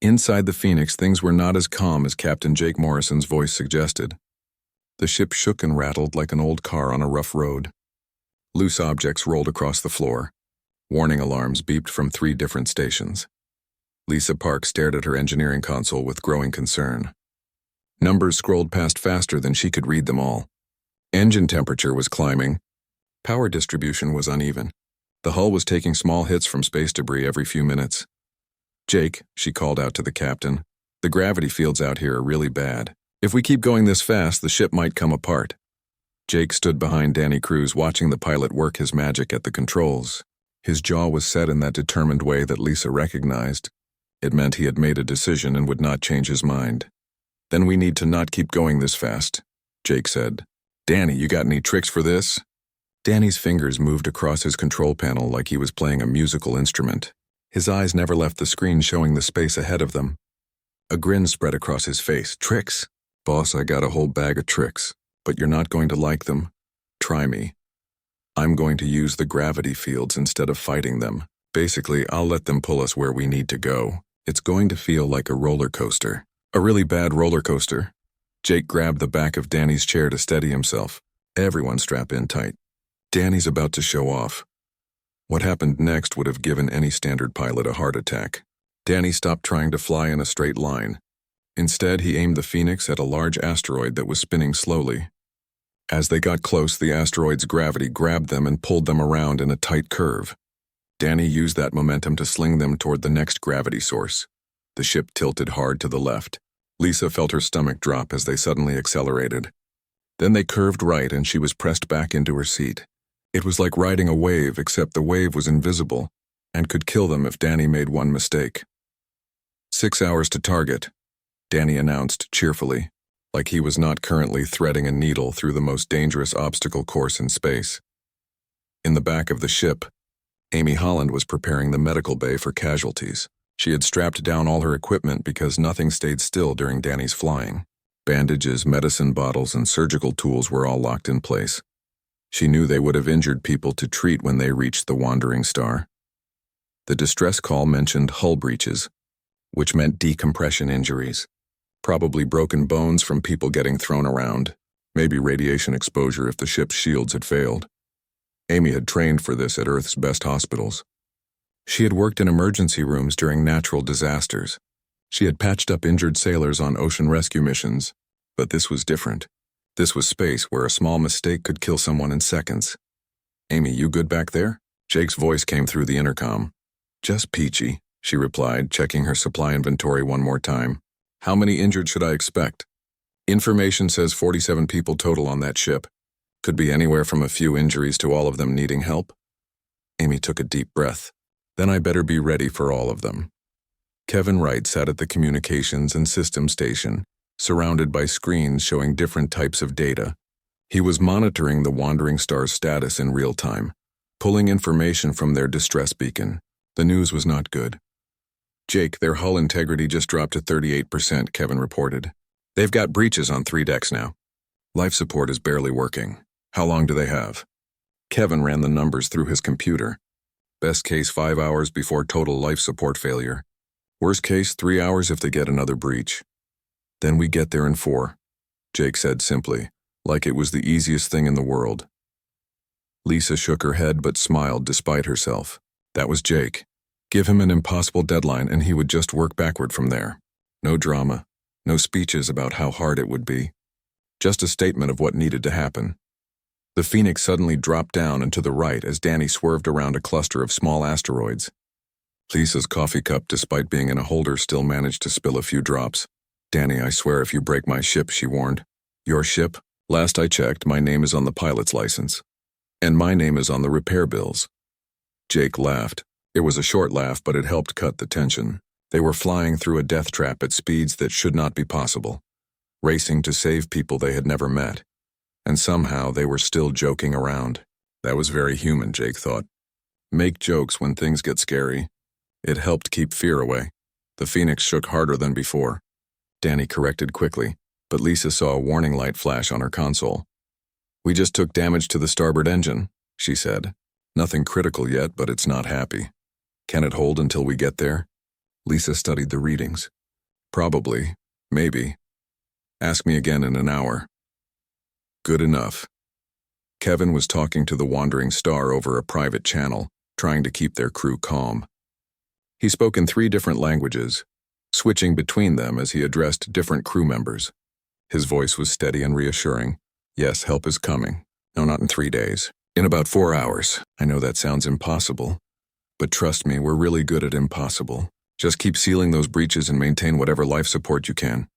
Inside the Phoenix, things were not as calm as Captain Jake Morrison's voice suggested. The ship shook and rattled like an old car on a rough road. Loose objects rolled across the floor. Warning alarms beeped from 3 different stations. Lisa Park stared at her engineering console with growing concern. Numbers scrolled past faster than she could read them all. Engine temperature was climbing. Power distribution was uneven. The hull was taking small hits from space debris every few minutes. "Jake," she called out to the captain, "the gravity fields out here are really bad. If we keep going this fast, the ship might come apart." Jake stood behind Danny Cruz, watching the pilot work his magic at the controls. His jaw was set in that determined way that Lisa recognized. It meant he had made a decision and would not change his mind. "Then we need to not keep going this fast," Jake said. "Danny, you got any tricks for this?" Danny's fingers moved across his control panel like he was playing a musical instrument. His eyes never left the screen, showing the space ahead of them. A grin spread across his face. "Tricks? Boss, I got a whole bag of tricks, but you're not going to like them. Try me. I'm going to use the gravity fields instead of fighting them. Basically, I'll let them pull us where we need to go. It's going to feel like a roller coaster. A really bad roller coaster." Jake grabbed the back of Danny's chair to steady himself. "Everyone strap in tight. Danny's about to show off." What happened next would have given any standard pilot a heart attack. Danny stopped trying to fly in a straight line. Instead, he aimed the Phoenix at a large asteroid that was spinning slowly. As they got close, the asteroid's gravity grabbed them and pulled them around in a tight curve. Danny used that momentum to sling them toward the next gravity source. The ship tilted hard to the left. Lisa felt her stomach drop as they suddenly accelerated. Then they curved right and she was pressed back into her seat. It was like riding a wave, except the wave was invisible and could kill them if Danny made one mistake. 6 hours to target, Danny announced cheerfully, like he was not currently threading a needle through the most dangerous obstacle course in space. In the back of the ship, Amy Holland was preparing the medical bay for casualties. She had strapped down all her equipment because nothing stayed still during Danny's flying. Bandages, medicine bottles, and surgical tools were all locked in place. She knew they would have injured people to treat when they reached the wandering star. The distress call mentioned hull breaches, which meant decompression injuries. Probably broken bones from people getting thrown around, maybe radiation exposure if the ship's shields had failed. Amy had trained for this at Earth's best hospitals. She had worked in emergency rooms during natural disasters. She had patched up injured sailors on ocean rescue missions, but this was different. This was space where a small mistake could kill someone in seconds. "Amy, you good back there?" Jake's voice came through the intercom. "Just peachy," she replied, checking her supply inventory one more time. "How many injured should I expect?" "Information says 47 people total on that ship. Could be anywhere from a few injuries to all of them needing help." Amy took a deep breath. "Then I better be ready for all of them." Kevin Wright sat at the communications and system station, surrounded by screens showing different types of data. He was monitoring the wandering star's status in real time, pulling information from their distress beacon. The news was not good. "Jake, their hull integrity just dropped to 38%, Kevin reported. "They've got breaches on 3 decks now. Life support is barely working. How long do they have?" Kevin ran the numbers through his computer. Best case 5 hours before total life support failure. Worst case 3 hours if they get another breach. "Then we get there in 4, Jake said simply, like it was the easiest thing in the world. Lisa shook her head but smiled despite herself. That was Jake. Give him an impossible deadline and he would just work backward from there. No drama, no speeches about how hard it would be. Just a statement of what needed to happen. The Phoenix suddenly dropped down and to the right as Danny swerved around a cluster of small asteroids. Lisa's coffee cup, despite being in a holder, still managed to spill a few drops. "Danny, I swear if you break my ship," she warned. "Your ship? Last I checked, my name is on the pilot's license. And my name is on the repair bills." Jake laughed. It was a short laugh, but it helped cut the tension. They were flying through a death trap at speeds that should not be possible, racing to save people they had never met. And somehow they were still joking around. That was very human, Jake thought. Make jokes when things get scary. It helped keep fear away. The Phoenix shook harder than before. Danny corrected quickly, but Lisa saw a warning light flash on her console. "We just took damage to the starboard engine," she said. "Nothing critical yet, but it's not happy. Can it hold until we get there?" Lisa studied the readings. Probably. Maybe. Ask me again in an hour. Good enough. Kevin was talking to the Wandering Star over a private channel, trying to keep their crew calm. He spoke in 3 different languages, switching between them as he addressed different crew members. His voice was steady and reassuring. Yes, help is coming. No, not in 3 days. In about 4 hours. I know that sounds impossible. But trust me, we're really good at impossible. Just keep sealing those breaches and maintain whatever life support you can.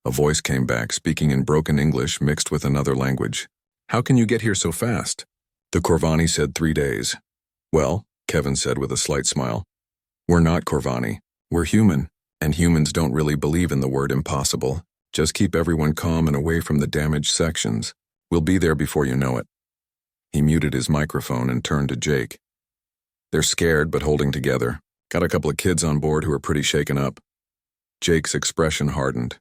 A voice came back, speaking in broken English mixed with another language. How can you get here so fast? The Corvani said 3 days. Well, Kevin said with a slight smile. We're not Corvani. We're human, and humans don't really believe in the word impossible. Just keep everyone calm and away from the damaged sections. We'll be there before you know it. He muted his microphone and turned to Jake. They're scared but holding together. Got a couple of kids on board who are pretty shaken up. Jake's expression hardened.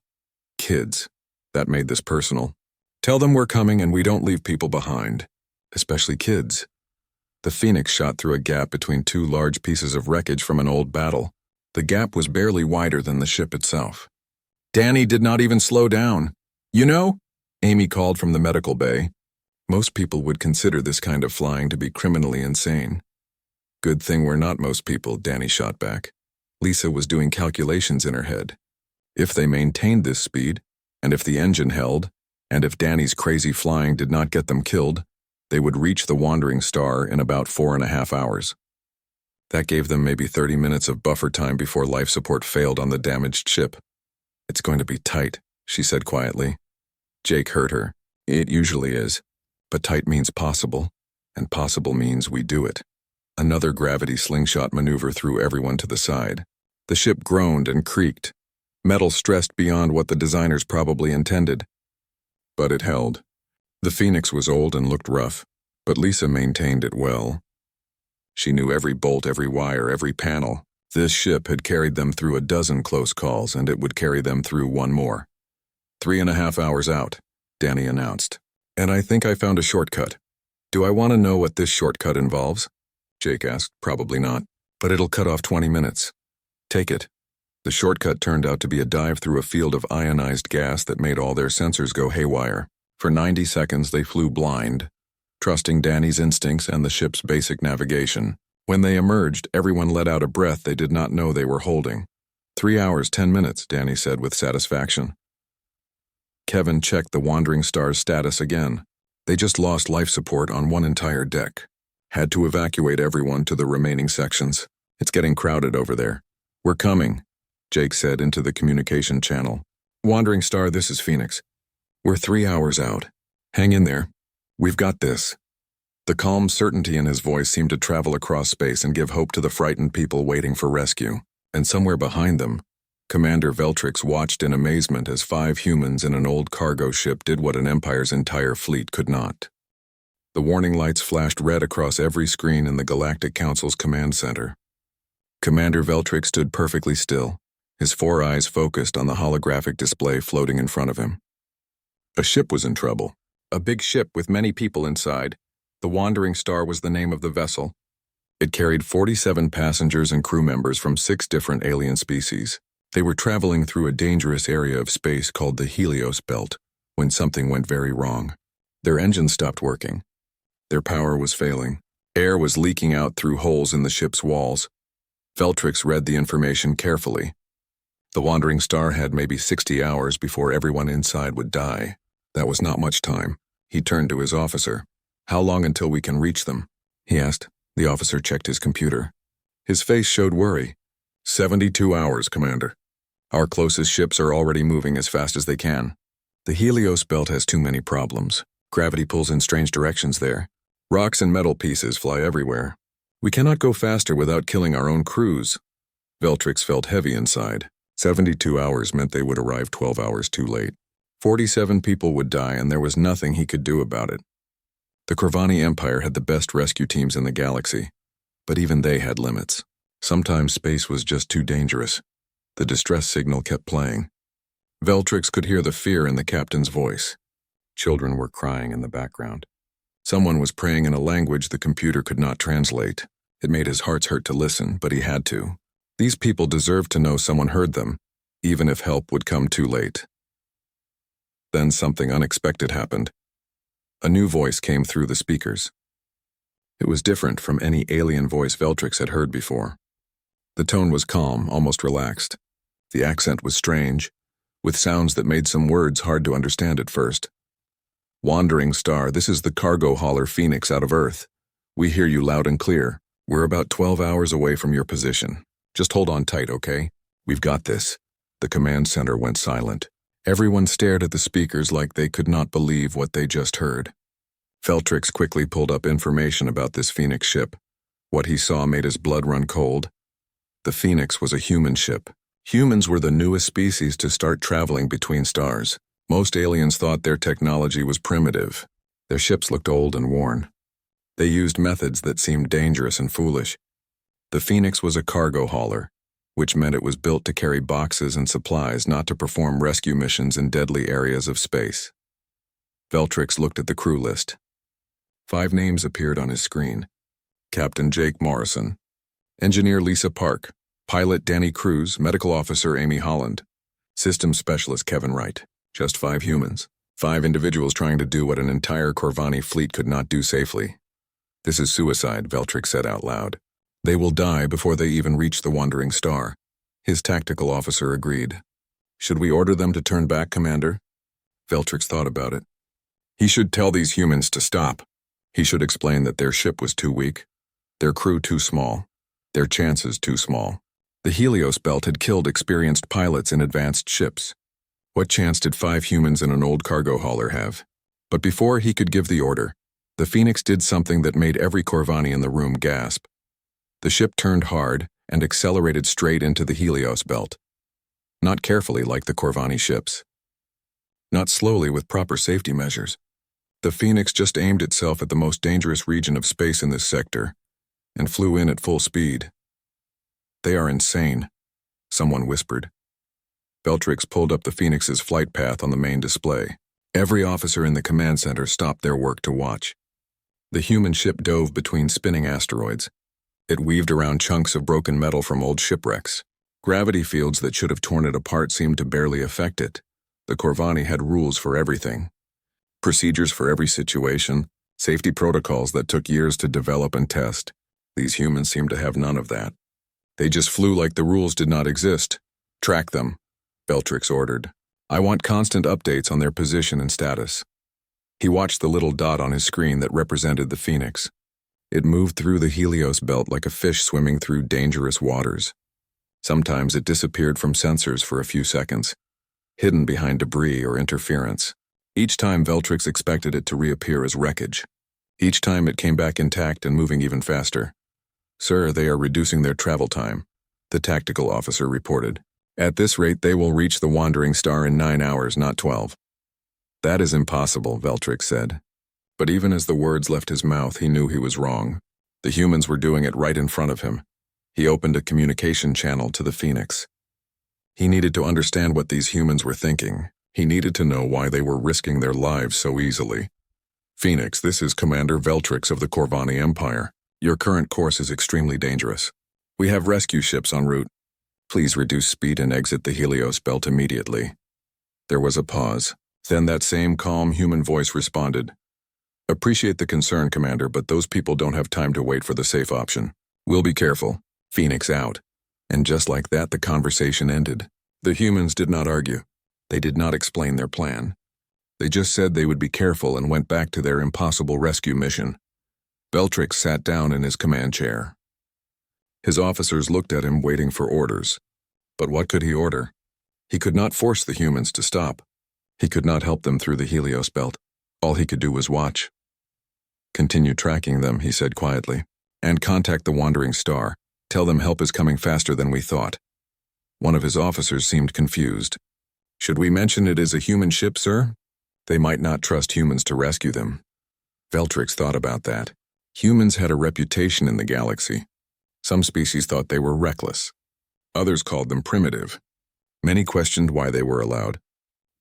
Kids. That made this personal. Tell them we're coming and we don't leave people behind. Especially kids. The Phoenix shot through a gap between 2 large pieces of wreckage from an old battle. The gap was barely wider than the ship itself. Danny did not even slow down. You know? Amy called from the medical bay. Most people would consider this kind of flying to be criminally insane. Good thing we're not most people, Danny shot back. Lisa was doing calculations in her head. If they maintained this speed, and if the engine held, and if Danny's crazy flying did not get them killed, they would reach the Wandering Star in about 4.5 hours. That gave them maybe 30 minutes of buffer time before life support failed on the damaged ship. It's going to be tight, she said quietly. Jake heard her. It usually is. But tight means possible, and possible means we do it. Another gravity slingshot maneuver threw everyone to the side. The ship groaned and creaked. Metal stressed beyond what the designers probably intended. But it held. The Phoenix was old and looked rough, but Lisa maintained it well. She knew every bolt, every wire, every panel. This ship had carried them through a dozen close calls, and it would carry them through one more. 3.5 hours out, Danny announced. And I think I found a shortcut. Do I want to know what this shortcut involves? Jake asked. Probably not, but it'll cut off 20 minutes. Take it. The shortcut turned out to be a dive through a field of ionized gas that made all their sensors go haywire. For 90 seconds they flew blind, trusting Danny's instincts and the ship's basic navigation. When they emerged, everyone let out a breath they did not know they were holding. 3 hours, 10 minutes, Danny said with satisfaction. Kevin checked the Wandering Star's status again. They just lost life support on one entire deck. Had to evacuate everyone to the remaining sections. It's getting crowded over there. We're coming, Jake said into the communication channel. Wandering Star, this is Phoenix. We're 3 hours out. Hang in there. We've got this. The calm certainty in his voice seemed to travel across space and give hope to the frightened people waiting for rescue. And somewhere behind them, Commander Veltrix watched in amazement as 5 humans in an old cargo ship did what an Empire's entire fleet could not. The warning lights flashed red across every screen in the Galactic Council's command center. Commander Veltrix stood perfectly still, his 4 eyes focused on the holographic display floating in front of him. A ship was in trouble. A big ship with many people inside. The Wandering Star was the name of the vessel. It carried 47 passengers and crew members from 6 different alien species. They were traveling through a dangerous area of space called the Helios belt when something went very wrong. Their engines stopped working. Their power was failing. Air was leaking out through holes in the ship's walls. Veltrix read the information carefully. The Wandering Star had maybe 60 hours before everyone inside would die. That was not much time. He turned to his officer. How long until we can reach them? He asked. The officer checked his computer. His face showed worry. 72 hours, Commander. Our closest ships are already moving as fast as they can. The Helios belt has too many problems. Gravity pulls in strange directions there. Rocks and metal pieces fly everywhere. We cannot go faster without killing our own crews. Veltrix felt heavy inside. 72 hours meant they would arrive 12 hours too late. 47 people would die, and there was nothing he could do about it. The Corvani Empire had the best rescue teams in the galaxy, but even they had limits. Sometimes space was just too dangerous. The distress signal kept playing. Veltrix could hear the fear in the captain's voice. Children were crying in the background. Someone was praying in a language the computer could not translate. It made his heart hurt to listen, but he had to. These people deserved to know someone heard them, even if help would come too late. Then something unexpected happened. A new voice came through the speakers. It was different from any alien voice Veltrix had heard before. The tone was calm, almost relaxed. The accent was strange, with sounds that made some words hard to understand at first. "Wandering Star, this is the cargo hauler Phoenix out of Earth. We hear you loud and clear. We're about 12 hours away from your position. Just hold on tight, okay? We've got this." The command center went silent. Everyone stared at the speakers like they could not believe what they just heard. Veltrix quickly pulled up information about this Phoenix ship. What he saw made his blood run cold. The Phoenix was a human ship. Humans were the newest species to start traveling between stars. Most aliens thought their technology was primitive. Their ships looked old and worn. They used methods that seemed dangerous and foolish. The Phoenix was a cargo hauler, which meant it was built to carry boxes and supplies, not to perform rescue missions in deadly areas of space. Veltrix looked at the crew list. 5 names appeared on his screen. Captain Jake Morrison, Engineer Lisa Park, Pilot Danny Cruz, Medical Officer Amy Holland, Systems Specialist Kevin Wright. Just 5 humans. 5 individuals trying to do what an entire Corvani fleet could not do safely. "This is suicide," Veltrix said out loud. "They will die before they even reach the Wandering Star." His tactical officer agreed. "Should we order them to turn back, Commander?" Veltrix thought about it. He should tell these humans to stop. He should explain that their ship was too weak, their crew too small, their chances too small. The Helios belt had killed experienced pilots in advanced ships. What chance did 5 humans and an old cargo hauler have? But before he could give the order, the Phoenix did something that made every Corvani in the room gasp. The ship turned hard and accelerated straight into the Helios belt. Not carefully like the Corvani ships. Not slowly with proper safety measures. The Phoenix just aimed itself at the most dangerous region of space in this sector and flew in at full speed. "They are insane," someone whispered. Veltrix pulled up the Phoenix's flight path on the main display. Every officer in the command center stopped their work to watch. The human ship dove between spinning asteroids. It weaved around chunks of broken metal from old shipwrecks. Gravity fields that should have torn it apart seemed to barely affect it. The Corvani had rules for everything. Procedures for every situation, safety protocols that took years to develop and test. These humans seemed to have none of that. They just flew like the rules did not exist. "Track them," Veltrix ordered. "I want constant updates on their position and status." He watched the little dot on his screen that represented the Phoenix. It moved through the Helios belt like a fish swimming through dangerous waters. Sometimes it disappeared from sensors for a few seconds, hidden behind debris or interference. Each time Veltrix expected it to reappear as wreckage. Each time it came back intact and moving even faster. "Sir, they are reducing their travel time," the tactical officer reported. "At this rate, they will reach the Wandering Star in 9 hours, not 12. "That is impossible," Veltrix said. But even as the words left his mouth, he knew he was wrong. The humans were doing it right in front of him. He opened a communication channel to the Phoenix. He needed to understand what these humans were thinking. He needed to know why they were risking their lives so easily. "Phoenix, this is Commander Veltrix of the Corvani Empire. Your current course is extremely dangerous. We have rescue ships en route. Please reduce speed and exit the Helios belt immediately." There was a pause. Then that same calm human voice responded. "Appreciate the concern, Commander, but those people don't have time to wait for the safe option. We'll be careful. Phoenix out." And just like that, the conversation ended. The humans did not argue. They did not explain their plan. They just said they would be careful and went back to their impossible rescue mission. Veltrix sat down in his command chair. His officers looked at him, waiting for orders. But what could he order? He could not force the humans to stop. He could not help them through the Helios belt. All he could do was watch. "Continue tracking them," he said quietly. "And contact the Wandering Star. Tell them help is coming faster than we thought." One of his officers seemed confused. "Should we mention it is a human ship, sir? They might not trust humans to rescue them." Veltrix thought about that. Humans had a reputation in the galaxy. Some species thought they were reckless. Others called them primitive. Many questioned why they were allowed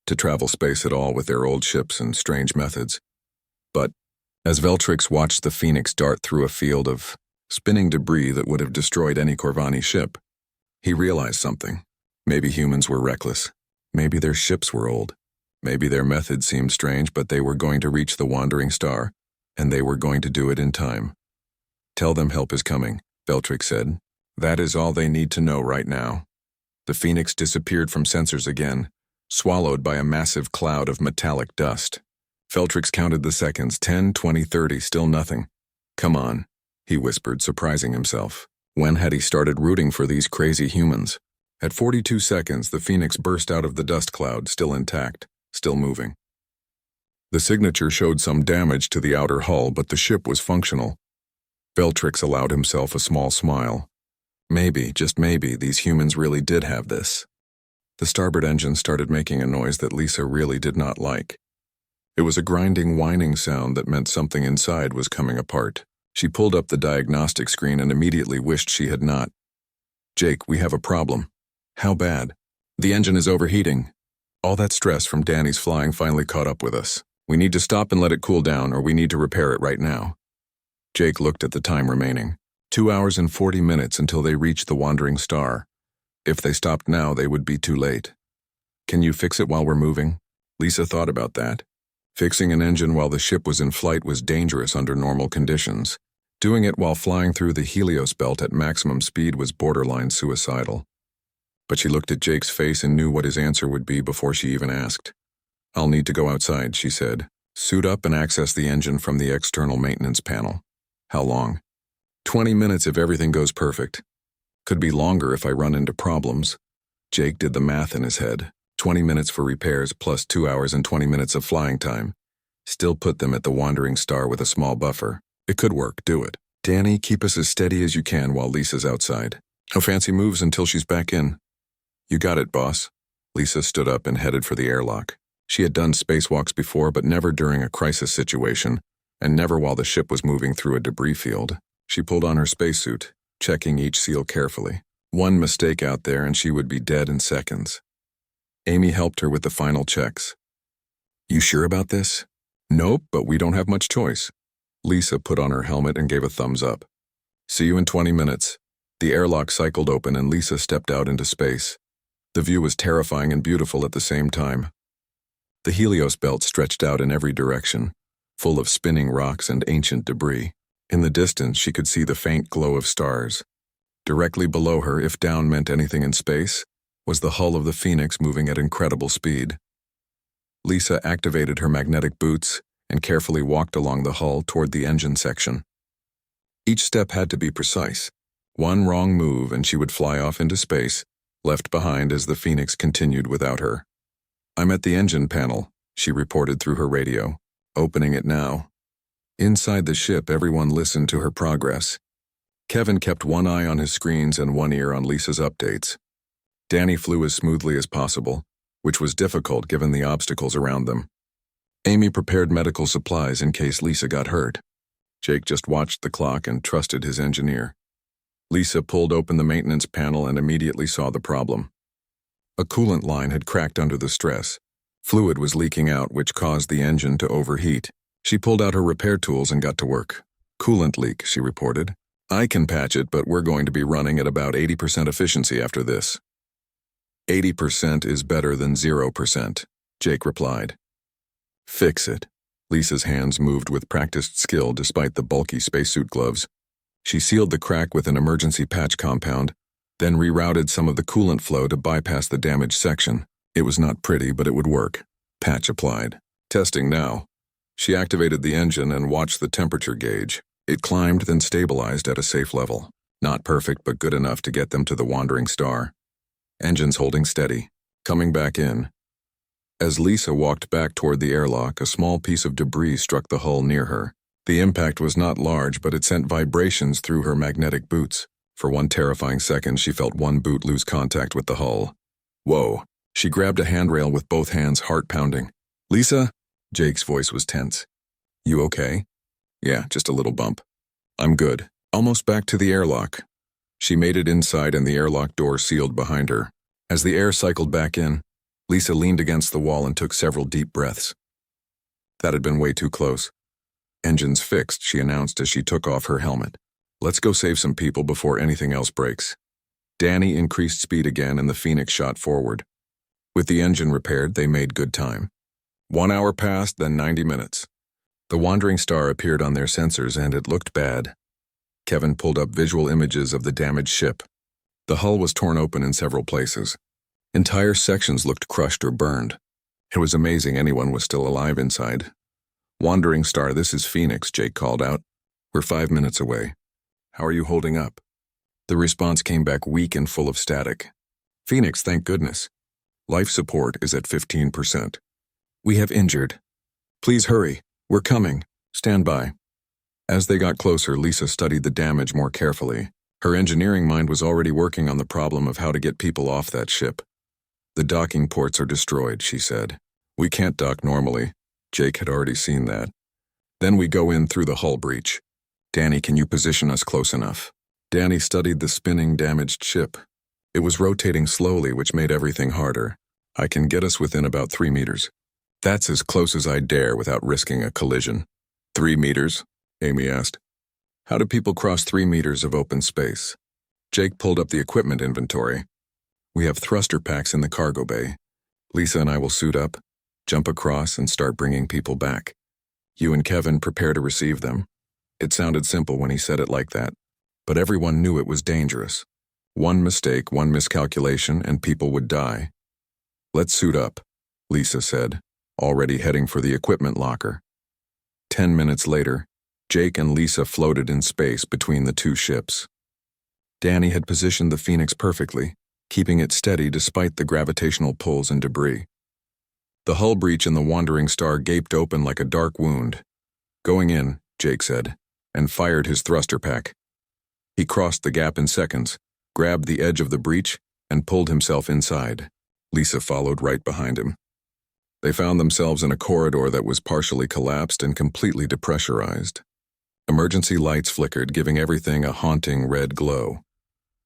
to travel space at all with their old ships and strange methods. But as Veltrix watched the Phoenix dart through a field of spinning debris that would have destroyed any Corvani ship, He realized something. Maybe humans were reckless. Maybe their ships were old. Maybe their method seemed strange, but they were going to reach the wandering star, and they were going to do it in time. "Tell them help is coming," Beltrix said. "That is all they need to know right now." The Phoenix disappeared from sensors again, swallowed by a massive cloud of metallic dust. Feltrix counted the seconds, 10, 20, 30, still nothing. "Come on," he whispered, surprising himself. When had he started rooting for these crazy humans? At 42 seconds, the Phoenix burst out of the dust cloud, still intact, still moving. The signature showed some damage to the outer hull, but the ship was functional. Feltrix allowed himself a small smile. Maybe, just maybe, these humans really did have this. The starboard engine started making a noise that Lisa really did not like. It was a grinding, whining sound that meant something inside was coming apart. She pulled up the diagnostic screen and immediately wished she had not. "Jake, we have a problem." "How bad?" "The engine is overheating. All that stress from Danny's flying finally caught up with us. We need to stop and let it cool down, or we need to repair it right now." Jake looked at the time remaining. 2 hours and 40 minutes until they reached the wandering star. If they stopped now, they would be too late. "Can you fix it while we're moving?" Lisa thought about that. Fixing an engine while the ship was in flight was dangerous under normal conditions. Doing it while flying through the Helios belt at maximum speed was borderline suicidal. But she looked at Jake's face and knew what his answer would be before she even asked. "I'll need to go outside," she said. "Suit up and access the engine from the external maintenance panel." "How long?" 20 minutes if everything goes perfect. Could be longer if I run into problems." Jake did the math in his head. 20 minutes for repairs plus 2 hours and 20 minutes of flying time. Still put them at the wandering star with a small buffer. It could work, do it. "Danny, keep us as steady as you can while Lisa's outside. No fancy moves until she's back in." "You got it, boss." Lisa stood up and headed for the airlock. She had done spacewalks before, but never during a crisis situation, and never while the ship was moving through a debris field. She pulled on her spacesuit, checking each seal carefully. One mistake out there and she would be dead in seconds. Amy helped her with the final checks. "You sure about this?" "Nope, but we don't have much choice." Lisa put on her helmet and gave a thumbs up. "See you in 20 minutes." The airlock cycled open and Lisa stepped out into space. The view was terrifying and beautiful at the same time. The Helios belt stretched out in every direction, full of spinning rocks and ancient debris. In the distance, she could see the faint glow of stars. Directly below her, if down meant anything in space, was the hull of the Phoenix moving at incredible speed. Lisa activated her magnetic boots and carefully walked along the hull toward the engine section. Each step had to be precise. One wrong move and she would fly off into space, left behind as the Phoenix continued without her. "I'm at the engine panel," she reported through her radio. "Opening it now." Inside the ship, everyone listened to her progress. Kevin kept one eye on his screens and one ear on Lisa's updates. Danny flew as smoothly as possible, which was difficult given the obstacles around them. Amy prepared medical supplies in case Lisa got hurt. Jake just watched the clock and trusted his engineer. Lisa pulled open the maintenance panel and immediately saw the problem. A coolant line had cracked under the stress. Fluid was leaking out, which caused the engine to overheat. She pulled out her repair tools and got to work. "Coolant leak," she reported. "I can patch it, but we're going to be running at about 80% efficiency after this." 80% is better than 0%, Jake replied. "Fix it." Lisa's hands moved with practiced skill despite the bulky spacesuit gloves. She sealed the crack with an emergency patch compound, then rerouted some of the coolant flow to bypass the damaged section. It was not pretty, but it would work. Patch applied. Testing now. She activated the engine and watched the temperature gauge. It climbed, then stabilized at a safe level. Not perfect, but good enough to get them to the wandering star. Engines holding steady. Coming back in. As Lisa walked back toward the airlock, a small piece of debris struck the hull near her. The impact was not large, but it sent vibrations through her magnetic boots. For one terrifying second, she felt one boot lose contact with the hull. Whoa. She grabbed a handrail with both hands, heart pounding. "Lisa?" Jake's voice was tense. "You okay?" "Yeah, just a little bump." "I'm good. Almost back to the airlock." She made it inside and the airlock door sealed behind her. As the air cycled back in, Lisa leaned against the wall and took several deep breaths. That had been way too close. "Engines fixed," she announced as she took off her helmet. "Let's go save some people before anything else breaks." Danny increased speed again and the Phoenix shot forward. With the engine repaired, they made good time. 1 hour passed, then 90 minutes. The wandering star appeared on their sensors and it looked bad. Kevin pulled up visual images of the damaged ship. The hull was torn open in several places. Entire sections looked crushed or burned. It was amazing anyone was still alive inside. "Wandering star, this is Phoenix," Jake called out. "We're 5 minutes away. How are you holding up?" The response came back weak and full of static. "Phoenix, thank goodness. Life support is at 15%. We have injured. Please hurry. We're coming. Stand by." As they got closer, Lisa studied the damage more carefully. Her engineering mind was already working on the problem of how to get people off that ship. "The docking ports are destroyed," she said. "We can't dock normally." Jake had already seen that. "Then we go in through the hull breach. Danny, can you position us close enough?" Danny studied the spinning, damaged ship. It was rotating slowly, which made everything harder. "I can get us within about 3 meters. That's as close as I dare without risking a collision." 3 meters? Amy asked. "How do people cross 3 meters of open space?" Jake pulled up the equipment inventory. "We have thruster packs in the cargo bay. Lisa and I will suit up, jump across, and start bringing people back. You and Kevin prepare to receive them." It sounded simple when he said it like that, but everyone knew it was dangerous. One mistake, one miscalculation, and people would die. "Let's suit up," Lisa said, already heading for the equipment locker. 10 minutes later, Jake and Lisa floated in space between the two ships. Danny had positioned the Phoenix perfectly, keeping it steady despite the gravitational pulls and debris. The hull breach in the wandering star gaped open like a dark wound. "Going in," Jake said, and fired his thruster pack. He crossed the gap in seconds, grabbed the edge of the breach, and pulled himself inside. Lisa followed right behind him. They found themselves in a corridor that was partially collapsed and completely depressurized. Emergency lights flickered, giving everything a haunting red glow.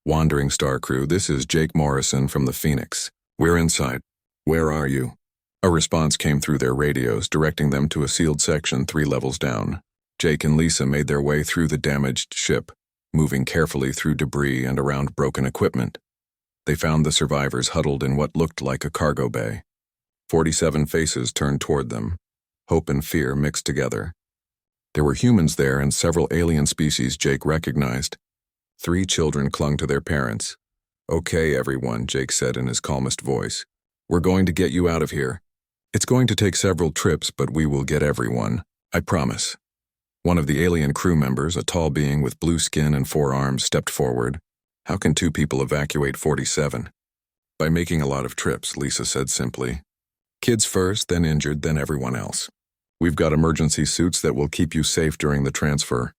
"Wandering Star crew, this is Jake Morrison from the Phoenix. We're inside. Where are you?" A response came through their radios, directing them to a sealed section 3 levels down. Jake and Lisa made their way through the damaged ship, moving carefully through debris and around broken equipment. They found the survivors huddled in what looked like a cargo bay. 47 faces turned toward them, hope and fear mixed together. There were humans there and several alien species Jake recognized. 3 children clung to their parents. "Okay, everyone," Jake said in his calmest voice. "We're going to get you out of here. It's going to take several trips, but we will get everyone. I promise." One of the alien crew members, a tall being with blue skin and 4 arms, stepped forward. "How can 2 people evacuate 47? "By making a lot of trips," Lisa said simply. "Kids first, then injured, then everyone else. We've got emergency suits that will keep you safe during the transfer."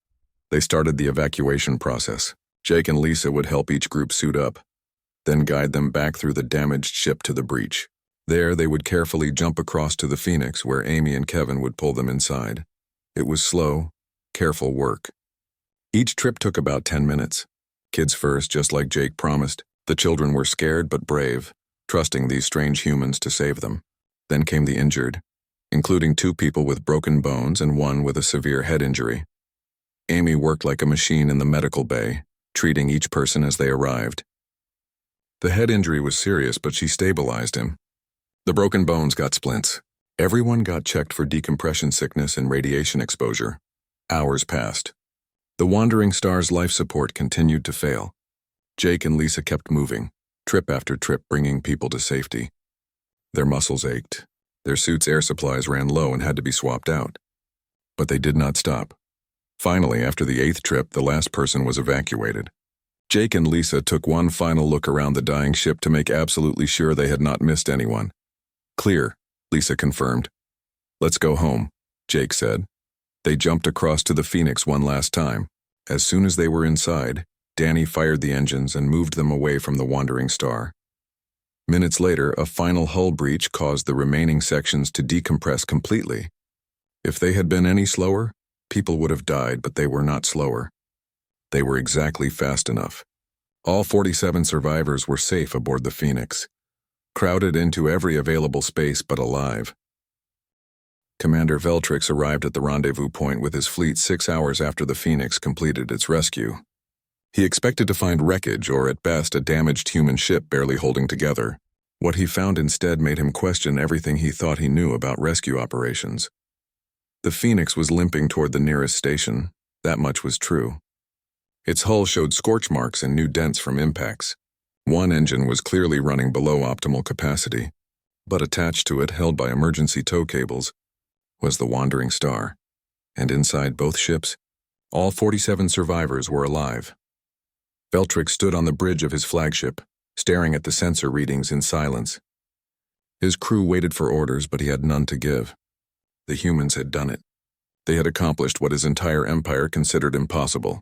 They started the evacuation process. Jake and Lisa would help each group suit up, then guide them back through the damaged ship to the breach. There, they would carefully jump across to the Phoenix, where Amy and Kevin would pull them inside. It was slow, careful work. Each trip took about 10 minutes. Kids first, just like Jake promised. The children were scared but brave, trusting these strange humans to save them. Then came the injured, including 2 people with broken bones and 1 with a severe head injury. Amy worked like a machine in the medical bay, treating each person as they arrived. The head injury was serious, but she stabilized him. The broken bones got splints. Everyone got checked for decompression sickness and radiation exposure. Hours passed. The Wandering Star's life support continued to fail. Jake and Lisa kept moving, trip after trip, bringing people to safety. Their muscles ached. Their suits' air supplies ran low and had to be swapped out. But they did not stop. Finally, after the 8th trip, the last person was evacuated. Jake and Lisa took one final look around the dying ship to make absolutely sure they had not missed anyone. "Clear," Lisa confirmed. "Let's go home," Jake said. They jumped across to the Phoenix one last time. As soon as they were inside, Danny fired the engines and moved them away from the Wandering Star. Minutes later, a final hull breach caused the remaining sections to decompress completely. If they had been any slower, people would have died, but they were not slower. They were exactly fast enough. All 47 survivors were safe aboard the Phoenix, crowded into every available space but alive. Commander Veltrix arrived at the rendezvous point with his fleet 6 hours after the Phoenix completed its rescue. He expected to find wreckage or, at best, a damaged human ship barely holding together. What he found instead made him question everything he thought he knew about rescue operations. The Phoenix was limping toward the nearest station. That much was true. Its hull showed scorch marks and new dents from impacts. One engine was clearly running below optimal capacity, but attached to it, held by emergency tow cables, was the Wandering Star. And inside both ships, all 47 survivors were alive. Veltrix stood on the bridge of his flagship, staring at the sensor readings in silence. His crew waited for orders, but he had none to give. The humans had done it. They had accomplished what his entire empire considered impossible.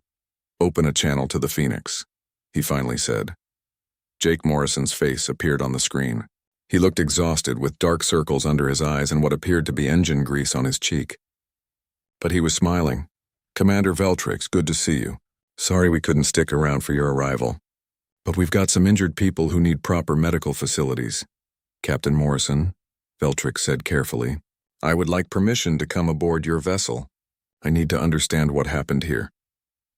"Open a channel to the Phoenix," he finally said. Jake Morrison's face appeared on the screen. He looked exhausted, with dark circles under his eyes and what appeared to be engine grease on his cheek. But he was smiling. "Commander Veltrix, good to see you. Sorry we couldn't stick around for your arrival. But we've got some injured people who need proper medical facilities." "Captain Morrison," Veltrix said carefully, "I would like permission to come aboard your vessel. I need to understand what happened here."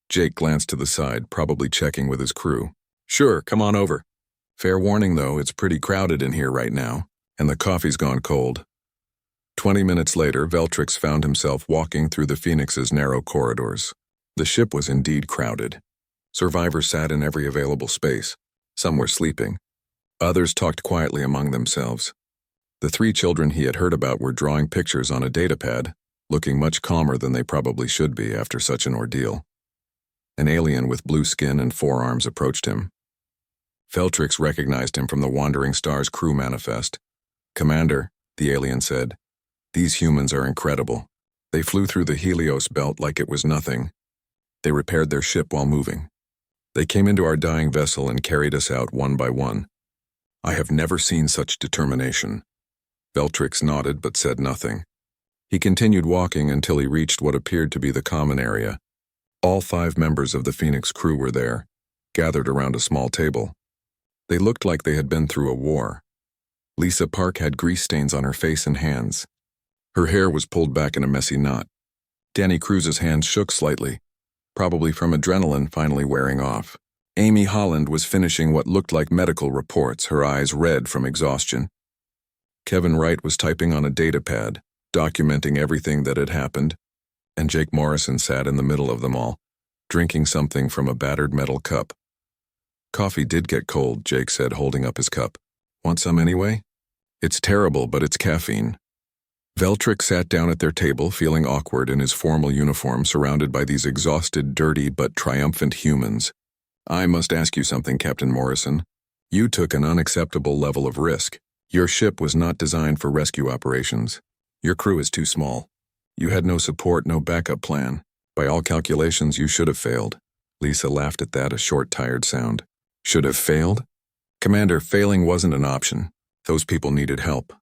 Jake glanced to the side, probably checking with his crew. "Sure, come on over. Fair warning, though, it's pretty crowded in here right now, and the coffee's gone cold." 20 minutes later, Veltrix found himself walking through the Phoenix's narrow corridors. The ship was indeed crowded. Survivors sat in every available space. Some were sleeping. Others talked quietly among themselves. The 3 children he had heard about were drawing pictures on a datapad, looking much calmer than they probably should be after such an ordeal. An alien with blue skin and 4 arms approached him. Veltrix recognized him from the Wandering Star's crew manifest. "Commander," the alien said, "these humans are incredible. They flew through the Helios belt like it was nothing. They repaired their ship while moving. They came into our dying vessel and carried us out one by one. I have never seen such determination." Veltrix nodded but said nothing. He continued walking until he reached what appeared to be the common area. All 5 members of the Phoenix crew were there, gathered around a small table. They looked like they had been through a war. Lisa Park had grease stains on her face and hands. Her hair was pulled back in a messy knot. Danny Cruz's hands shook slightly, probably from adrenaline finally wearing off. Amy Holland was finishing what looked like medical reports, her eyes red from exhaustion. Kevin Wright was typing on a datapad, documenting everything that had happened, and Jake Morrison sat in the middle of them all, drinking something from a battered metal cup. "Coffee did get cold," Jake said, holding up his cup. "Want some anyway?" "It's terrible, but it's caffeine." Veltrix sat down at their table, feeling awkward in his formal uniform, surrounded by these exhausted, dirty, but triumphant humans. "I must ask you something, Captain Morrison. You took an unacceptable level of risk. Your ship was not designed for rescue operations. Your crew is too small. You had no support, no backup plan. By all calculations, you should have failed." Lisa laughed at that, a short, tired sound. "Should have failed?" "Commander, failing wasn't an option. Those people needed help."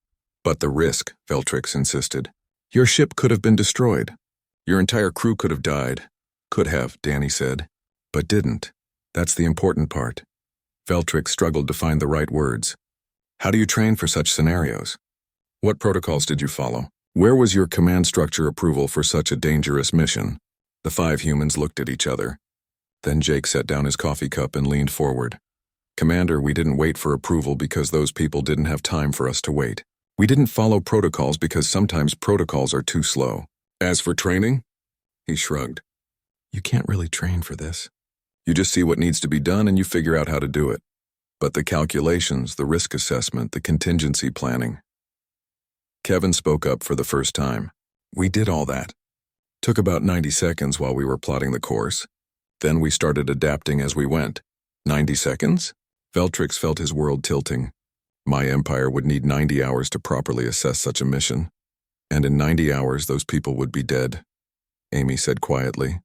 "But the risk," Veltrix insisted. "Your ship could have been destroyed. Your entire crew could have died." "Could have," Danny said, "but didn't. That's the important part." Veltrix struggled to find the right words. "How do you train for such scenarios? What protocols did you follow? Where was your command structure approval for such a dangerous mission?" The 5 humans looked at each other. Then Jake set down his coffee cup and leaned forward. "Commander, we didn't wait for approval because those people didn't have time for us to wait. We didn't follow protocols because sometimes protocols are too slow. As for training?" He shrugged. "You can't really train for this. You just see what needs to be done and you figure out how to do it. But the calculations, the risk assessment, the contingency planning." Kevin spoke up for the first time. "We did all that. Took about 90 seconds while we were plotting the course. Then we started adapting as we went." 90 seconds? Veltrix felt his world tilting. My empire would need 90 hours to properly assess such a mission. And in 90 hours, those people would be dead, Amy said quietly.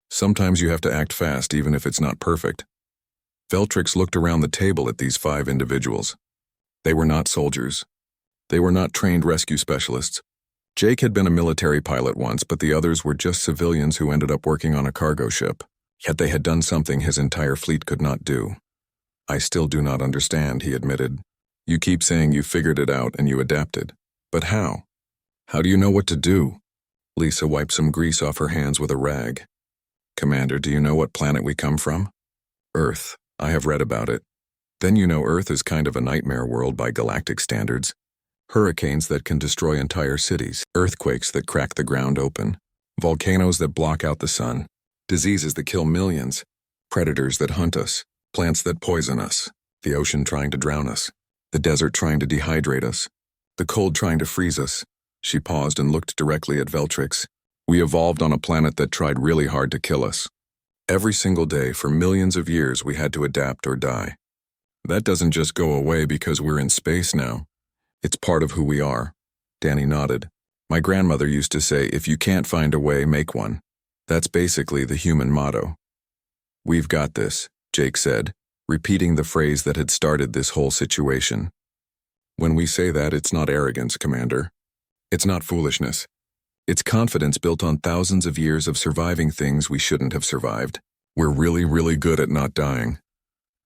"Sometimes you have to act fast even if it's not perfect." Veltrix looked around the table at these 5 individuals. They were not soldiers. They were not trained rescue specialists. Jake had been a military pilot once, but the others were just civilians who ended up working on a cargo ship. Yet they had done something his entire fleet could not do. "I still do not understand," he admitted. "You keep saying you figured it out and you adapted. But how? How do you know what to do?" Lisa wiped some grease off her hands with a rag. "Commander, do you know what planet we come from?" Earth. I have read about it. Then you know Earth is kind of a nightmare world by galactic standards. Hurricanes that can destroy entire cities, earthquakes that crack the ground open, volcanoes that block out the sun, diseases that kill millions, predators that hunt us, plants that poison us, the ocean trying to drown us, the desert trying to dehydrate us, the cold trying to freeze us. She paused and looked directly at Veltrix. We evolved on a planet that tried really hard to kill us. Every single day for millions of years we had to adapt or die. That doesn't just go away because we're in space now. It's part of who we are. Danny nodded. My grandmother used to say, if you can't find a way, make one. That's basically the human motto. We've got this, Jake said, repeating the phrase that had started this whole situation. When we say that, it's not arrogance, Commander. It's not foolishness. It's confidence built on thousands of years of surviving things we shouldn't have survived. We're really, really good at not dying.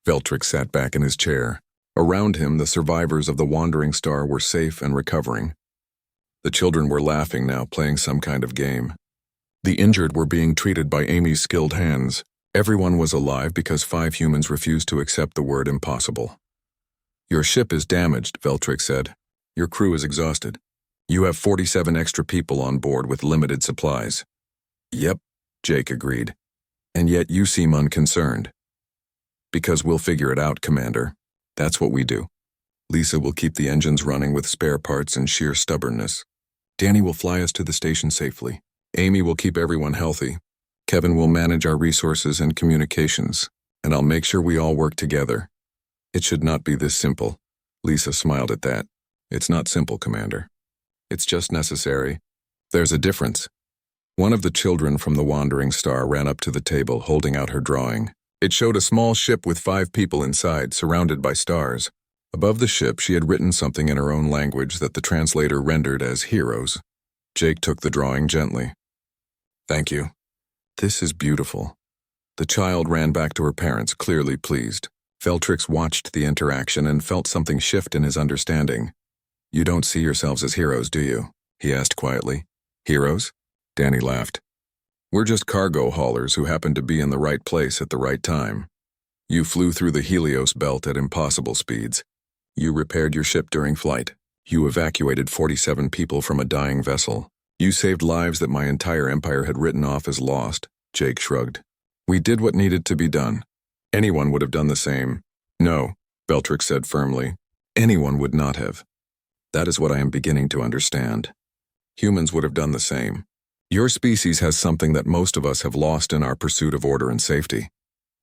Veltrix sat back in his chair. Around him, the survivors of the Wandering Star were safe and recovering. The children were laughing now, playing some kind of game. The injured were being treated by Amy's skilled hands. Everyone was alive because 5 humans refused to accept the word impossible. Your ship is damaged, Veltrix said. Your crew is exhausted. You have 47 extra people on board with limited supplies. Yep, Jake agreed. And yet you seem unconcerned. Because we'll figure it out, Commander. That's what we do. Lisa will keep the engines running with spare parts and sheer stubbornness. Danny will fly us to the station safely. Amy will keep everyone healthy. Kevin will manage our resources and communications. And I'll make sure we all work together. It should not be this simple. Lisa smiled at that. It's not simple, Commander. It's just necessary. There's a difference. One of the children from the Wandering Star ran up to the table holding out her drawing. It showed a small ship with 5 people inside, surrounded by stars. Above the ship, she had written something in her own language that the translator rendered as heroes. Jake took the drawing gently. Thank you. This is beautiful. The child ran back to her parents, clearly pleased. Veltrix watched the interaction and felt something shift in his understanding. You don't see yourselves as heroes, do you? He asked quietly. Heroes? Danny laughed. We're just cargo haulers who happened to be in the right place at the right time. You flew through the Helios belt at impossible speeds. You repaired your ship during flight. You evacuated 47 people from a dying vessel. You saved lives that my entire empire had written off as lost, Jake shrugged. We did what needed to be done. Anyone would have done the same. No, Veltrix said firmly. Anyone would not have. That is what I am beginning to understand. Humans would have done the same. Your species has something that most of us have lost in our pursuit of order and safety.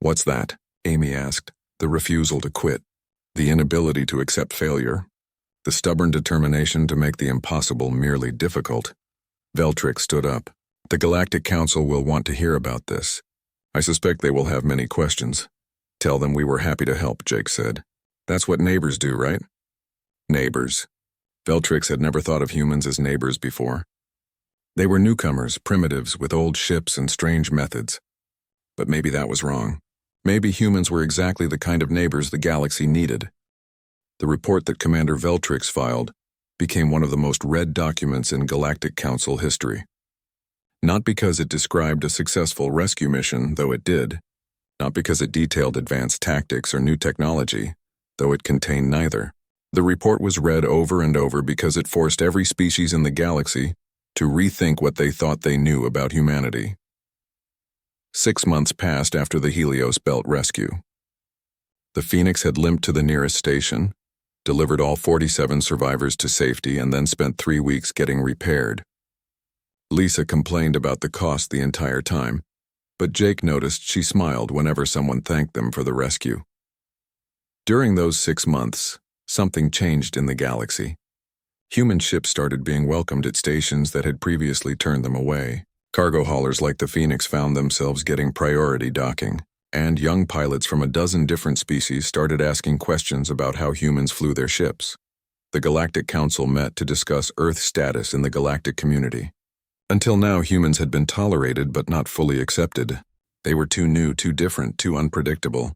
What's that? Amy asked. The refusal to quit. The inability to accept failure. The stubborn determination to make the impossible merely difficult. Veltrix stood up. The Galactic Council will want to hear about this. I suspect they will have many questions. Tell them we were happy to help, Jake said. That's what neighbors do, right? Neighbors. Veltrix had never thought of humans as neighbors before. They were newcomers, primitives with old ships and strange methods. But maybe that was wrong. Maybe humans were exactly the kind of neighbors the galaxy needed. The report that Commander Veltrix filed became one of the most read documents in Galactic Council history. Not because it described a successful rescue mission, though it did. Not because it detailed advanced tactics or new technology, though it contained neither. The report was read over and over because it forced every species in the galaxy to rethink what they thought they knew about humanity. 6 months passed after the Helios Belt rescue. The Phoenix had limped to the nearest station, delivered all 47 survivors to safety, and then spent 3 weeks getting repaired. Lisa complained about the cost the entire time, but Jake noticed she smiled whenever someone thanked them for the rescue. During those 6 months, something changed in the galaxy. Human ships started being welcomed at stations that had previously turned them away. Cargo haulers like the Phoenix found themselves getting priority docking, and young pilots from a dozen different species started asking questions about how humans flew their ships. The Galactic Council met to discuss Earth's status in the galactic community. Until now, humans had been tolerated but not fully accepted. They were too new, too different, too unpredictable.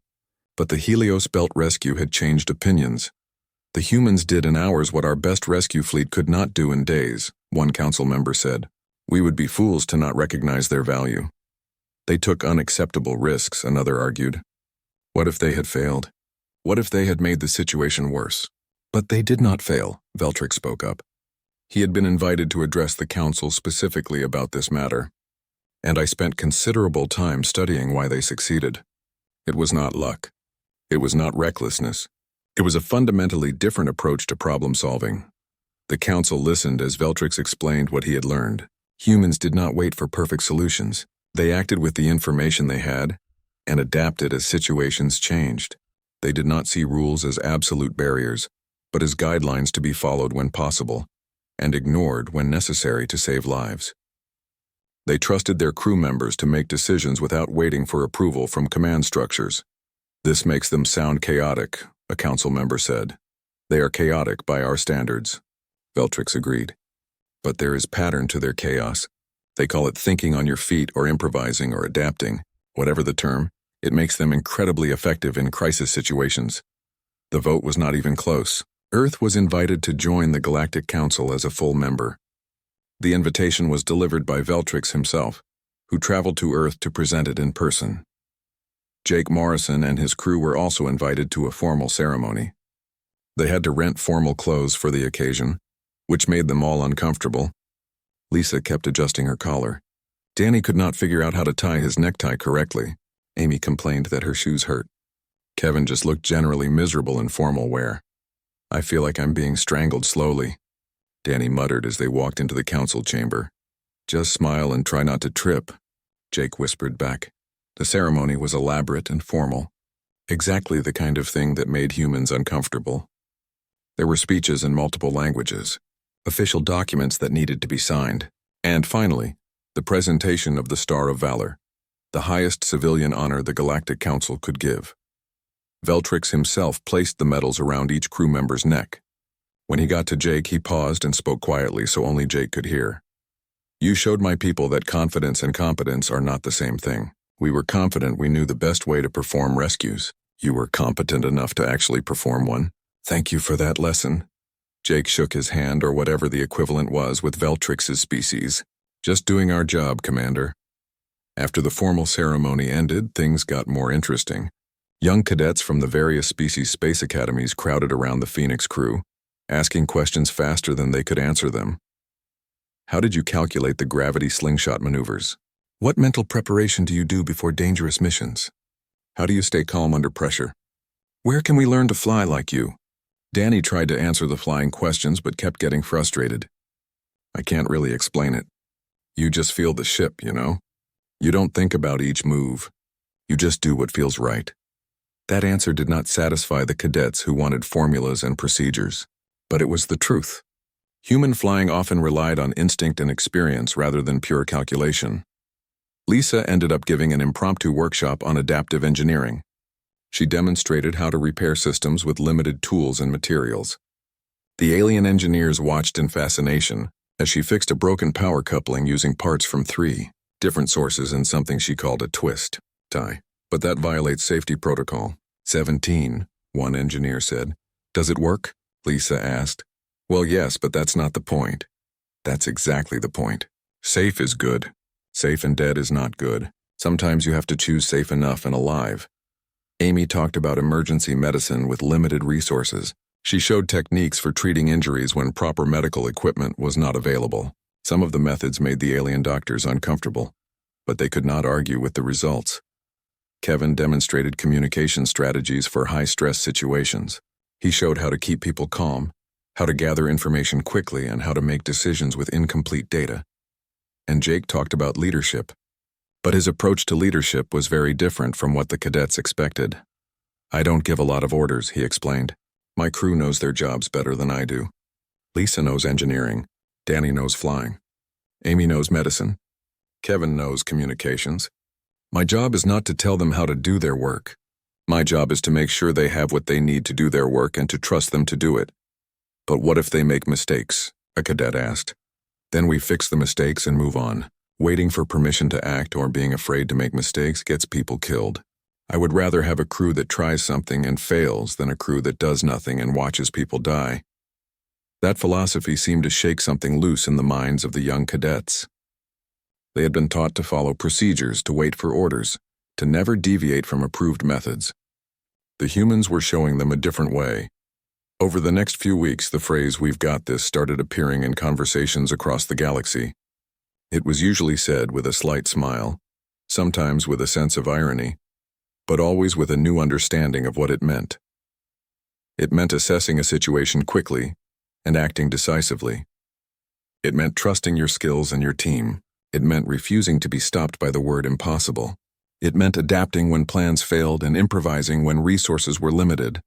But the Helios Belt rescue had changed opinions. The humans did in hours what our best rescue fleet could not do in days, one council member said. We would be fools to not recognize their value. They took unacceptable risks, another argued. What if they had failed? What if they had made the situation worse? But they did not fail, Veltrix spoke up. He had been invited to address the council specifically about this matter, and I spent considerable time studying why they succeeded. It was not luck. It was not recklessness. It was a fundamentally different approach to problem solving. The council listened as Veltrix explained what he had learned. Humans did not wait for perfect solutions. They acted with the information they had and adapted as situations changed. They did not see rules as absolute barriers, but as guidelines to be followed when possible, and ignored when necessary to save lives. They trusted their crew members to make decisions without waiting for approval from command structures. This makes them sound chaotic, a council member said. They are chaotic by our standards, Veltrix agreed. But there is pattern to their chaos. They call it thinking on your feet or improvising or adapting. Whatever the term, it makes them incredibly effective in crisis situations. The vote was not even close. Earth was invited to join the Galactic Council as a full member. The invitation was delivered by Veltrix himself, who traveled to Earth to present it in person. Jake Morrison and his crew were also invited to a formal ceremony. They had to rent formal clothes for the occasion, which made them all uncomfortable. Lisa kept adjusting her collar. Danny could not figure out how to tie his necktie correctly. Amy complained that her shoes hurt. Kevin just looked generally miserable in formal wear. I feel like I'm being strangled slowly, Danny muttered as they walked into the council chamber. Just smile and try not to trip, Jake whispered back. The ceremony was elaborate and formal, exactly the kind of thing that made humans uncomfortable. There were speeches in multiple languages, official documents that needed to be signed, and finally, the presentation of the Star of Valor, the highest civilian honor the Galactic Council could give. Veltrix himself placed the medals around each crew member's neck. When he got to Jake, he paused and spoke quietly so only Jake could hear. You showed my people that confidence and competence are not the same thing. We were confident we knew the best way to perform rescues. You were competent enough to actually perform one. Thank you for that lesson. Jake shook his hand, or whatever the equivalent was with Veltrix's species. Just doing our job, Commander. After the formal ceremony ended, things got more interesting. Young cadets from the various species space academies crowded around the Phoenix crew, asking questions faster than they could answer them. How did you calculate the gravity slingshot maneuvers? What mental preparation do you do before dangerous missions? How do you stay calm under pressure? Where can we learn to fly like you? Danny tried to answer the flying questions but kept getting frustrated. I can't really explain it. You just feel the ship, you know? You don't think about each move. You just do what feels right. That answer did not satisfy the cadets who wanted formulas and procedures. But it was the truth. Human flying often relied on instinct and experience rather than pure calculation. Lisa ended up giving an impromptu workshop on adaptive engineering. She demonstrated how to repair systems with limited tools and materials. The alien engineers watched in fascination as she fixed a broken power coupling using parts from 3 different sources and something she called a twist tie. But that violates safety protocol. 17, one engineer said. Does it work? Lisa asked. Well, yes, but that's not the point. That's exactly the point. Safe is good. Safe and dead is not good. Sometimes you have to choose safe enough and alive. Amy talked about emergency medicine with limited resources. She showed techniques for treating injuries when proper medical equipment was not available. Some of the methods made the alien doctors uncomfortable, but they could not argue with the results. Kevin demonstrated communication strategies for high-stress situations. He showed how to keep people calm, how to gather information quickly, and how to make decisions with incomplete data. And Jake talked about leadership. But his approach to leadership was very different from what the cadets expected. I don't give a lot of orders, he explained. My crew knows their jobs better than I do. Lisa knows engineering. Danny knows flying. Amy knows medicine. Kevin knows communications. My job is not to tell them how to do their work. My job is to make sure they have what they need to do their work and to trust them to do it. But what if they make mistakes? A cadet asked. Then we fix the mistakes and move on. Waiting for permission to act or being afraid to make mistakes gets people killed. I would rather have a crew that tries something and fails than a crew that does nothing and watches people die. That philosophy seemed to shake something loose in the minds of the young cadets. They had been taught to follow procedures, to wait for orders, to never deviate from approved methods. The humans were showing them a different way. Over the next few weeks, the phrase "we've got this" started appearing in conversations across the galaxy. It was usually said with a slight smile, sometimes with a sense of irony, but always with a new understanding of what it meant. It meant assessing a situation quickly and acting decisively. It meant trusting your skills and your team. It meant refusing to be stopped by the word impossible. It meant adapting when plans failed and improvising when resources were limited.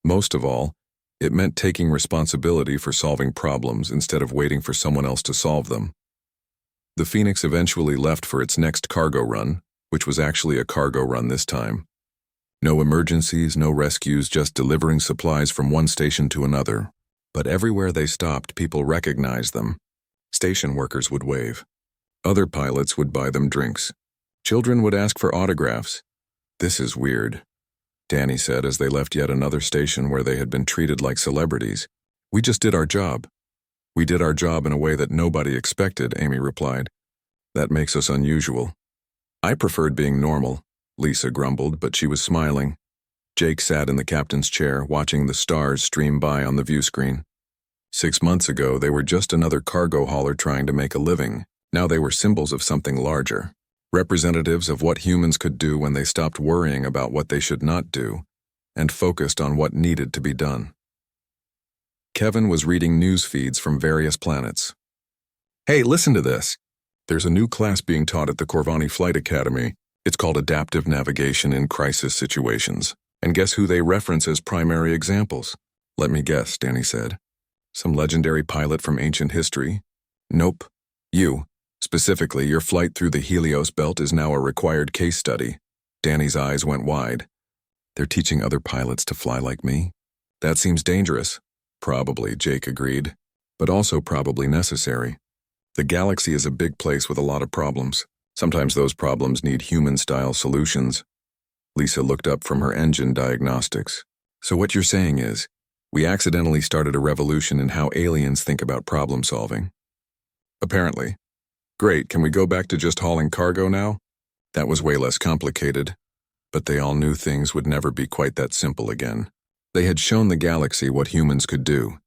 Most of all, it meant taking responsibility for solving problems instead of waiting for someone else to solve them. The Phoenix eventually left for its next cargo run, which was actually a cargo run this time. No emergencies, no rescues, just delivering supplies from one station to another. But everywhere they stopped, people recognized them. Station workers would wave. Other pilots would buy them drinks. Children would ask for autographs. "This is weird," Danny said as they left yet another station where they had been treated like celebrities. "We just did our job." "We did our job in a way that nobody expected," Amy replied. "That makes us unusual." "I preferred being normal," Lisa grumbled, but she was smiling. Jake sat in the captain's chair, watching the stars stream by on the view screen. 6 months ago, they were just another cargo hauler trying to make a living. Now they were symbols of something larger. Representatives of what humans could do when they stopped worrying about what they should not do and focused on what needed to be done. Kevin was reading news feeds from various planets. "Hey, listen to this. There's a new class being taught at the Corvani Flight Academy. It's called Adaptive Navigation in Crisis Situations. And guess who they reference as primary examples?" "Let me guess," Danny said. "Some legendary pilot from ancient history?" "Nope. You. Specifically, your flight through the Helios belt is now a required case study." Danny's eyes went wide. "They're teaching other pilots to fly like me? That seems dangerous." "Probably," Jake agreed, "but also probably necessary. The galaxy is a big place with a lot of problems. Sometimes those problems need human-style solutions." Lisa looked up from her engine diagnostics. "So what you're saying is, we accidentally started a revolution in how aliens think about problem-solving?" "Apparently." "Great, can we go back to just hauling cargo now?" That was way less complicated, but they all knew things would never be quite that simple again. They had shown the galaxy what humans could do.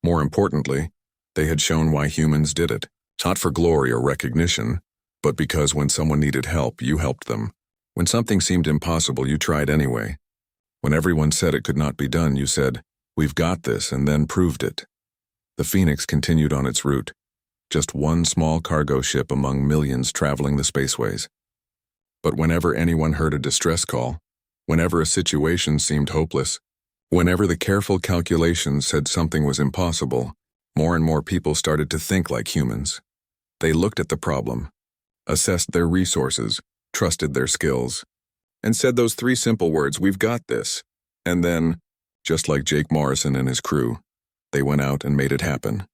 More importantly, they had shown why humans did it. Not for glory or recognition, but because when someone needed help, you helped them. When something seemed impossible, you tried anyway. When everyone said it could not be done, you said, "We've got this," and then proved it. The Phoenix continued on its route. Just one small cargo ship among millions traveling the spaceways. But whenever anyone heard a distress call, whenever a situation seemed hopeless, whenever the careful calculations said something was impossible, more and more people started to think like humans. They looked at the problem, assessed their resources, trusted their skills, and said those 3 simple words, "We've got this." And then, just like Jake Morrison and his crew, they went out and made it happen.